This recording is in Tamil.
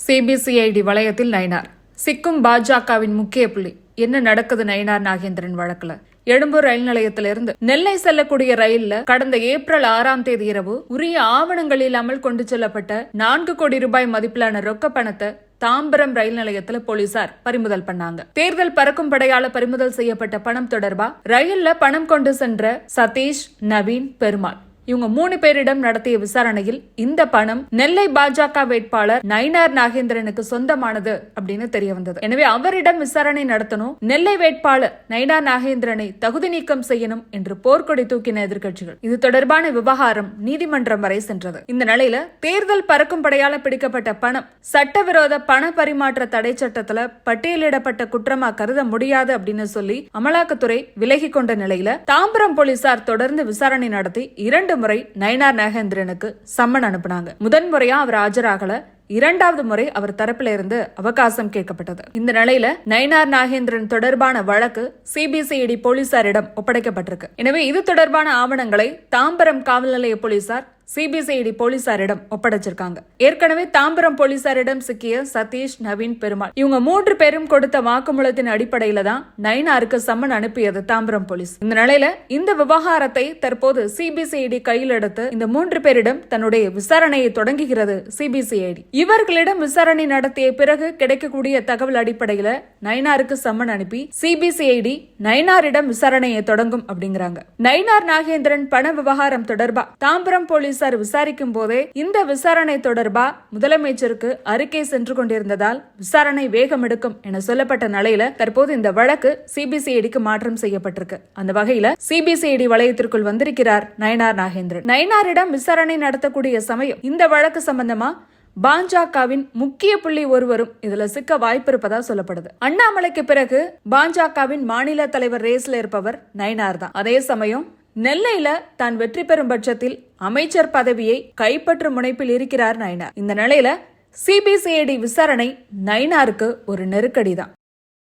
சிபிசிஐடி வளையத்தில் நயினார் சிக்கும் பாஜகவின் முக்கிய புள்ளி. என்ன நடக்குது நயினார் நாகேந்திரன் வழக்குல? எழும்பூர் ரயில் நிலையத்திலிருந்து நெல்லை செல்லக்கூடிய ரயில்ல கடந்த ஏப்ரல் 6ஆம் தேதி இரவு உரிய ஆவணங்கள் இல்லாமல் கொண்டு செல்லப்பட்ட 4 கோடி ரூபாய் மதிப்பிலான ரொக்க பணத்தை தாம்பரம் ரயில் நிலையத்துல போலீசார் பறிமுதல் பண்ணாங்க. தேர்தல் பறக்கும் படையால பறிமுதல் செய்யப்பட்ட பணம் தொடர்பா ரயில்ல பணம் கொண்டு சென்ற சதீஷ், நவீன், பெருமாள் இவங்க 3 பேரிடம் நடத்திய விசாரணையில் இந்த பணம் நெல்லை பாஜக வேட்பாளர் நயினார் நாகேந்திரனுக்கு சொந்தமானது அப்படின்னு தெரிய வந்தது. எனவே அவரிடம் விசாரணை நடத்தணும், நெல்லை வேட்பாளர் நயினார் நாகேந்திரனை தகுதி நீக்கம் செய்யணும் என்று போர்க்கொடி தூக்கின எதிர்க்கட்சிகள். இது தொடர்பான விவகாரம் நீதிமன்றம் வரை சென்றது. இந்த நிலையில தேர்தல் பறக்கும் படையால பிடிக்கப்பட்ட பணம் சட்டவிரோத பண பரிமாற்ற தடை சட்டத்துல பட்டியலிடப்பட்ட குற்றமா கருத முடியாது அப்படின்னு சொல்லி அமலாக்கத்துறை விலகி கொண்ட நிலையில தாம்பரம் போலீசார் தொடர்ந்து விசாரணை நடத்தி 2 முறை நயினார் நாகேந்திரனுக்கு சம்மன் அனுப்புனாங்க. முதன் முறையா அவர் ஆஜராகல, 2வது முறை அவர் தரப்பில இருந்து அவகாசம் கேட்கப்பட்டது. இந்த நிலையில நயினார் நாகேந்திரன் தொடர்பான வழக்கு சிபிசிஐடி போலீசாரிடம் ஒப்படைக்கப்பட்டிருக்கு. எனவே இது தொடர்பான ஆவணங்களை தாம்பரம் காவல் நிலைய போலீசார் சிபிசிஐடி போலீசாரிடம் ஒப்படைச்சிருக்காங்க. ஏற்கனவே தாம்பரம் போலீசாரிடம் சிக்கிய சதீஷ், நவீன், பெருமாள் இவங்க 3 பேரும் கொடுத்த வாக்குமூலத்தின் அடிப்படையில தான் நயினாருக்கு சம்மன் அனுப்பியது தாம்பரம் போலீஸ். இந்த நிலையில இந்த விவகாரத்தை தற்போது சிபிசிஐடி கையில் எடுத்து இந்த 3 பேரிடம் தன்னுடைய விசாரணையை தொடங்குகிறது சிபிசிஐடி. இவர்களிடம் விசாரணை நடத்திய பிறகு கிடைக்கக்கூடிய தகவல் அடிப்படையில நயினாருக்கு சம்மன் அனுப்பி சிபிசிஐடி நயினாரிடம் விசாரணையை தொடங்கும் அப்படிங்கிறாங்க. நயினார் நாகேந்திரன் பண விவகாரம் தொடர்பா தாம்பரம் போலீஸ் விசாரிக்கும் போதே இந்த விசாரணை தொடர்பா முதலமைச்சருக்கு அறிக்கை சென்று கொண்டிருந்ததால் விசாரணை வேகம் எடுக்கும் என சொல்லப்பட்ட நிலையில தற்போது இந்த வழக்கு சிபிசிஐடிக்கு மாற்றம் செய்யப்பட்டிருக்கு. அந்த வகையில சிபிசிஐடி வளையத்திற்குள் வந்திருக்கிறார் நயினார் நாகேந்திரன். நயினாரிடம் விசாரணை நடத்தக்கூடிய சமயம் இந்த வழக்கு சம்பந்தமா பாஜகவின் முக்கிய புள்ளி ஒருவரும் இதுல சிக்க வாய்ப்பு இருப்பதா சொல்லப்படுது. அண்ணாமலைக்கு பிறகு பாஜகவின் மாநில தலைவர் ரேஸ்ல இருப்பவர் நயினார் தான். அதே சமயம் நெல்லையில தான் வெற்றி பெறும் பட்சத்தில் அமைச்சர் பதவியை கைப்பற்றும் முனைப்பில் இருக்கிறார் நயினார். இந்த நிலையில சிபிசிஐடி விசாரணை நயினாருக்கு ஒரு நெருக்கடி தான்.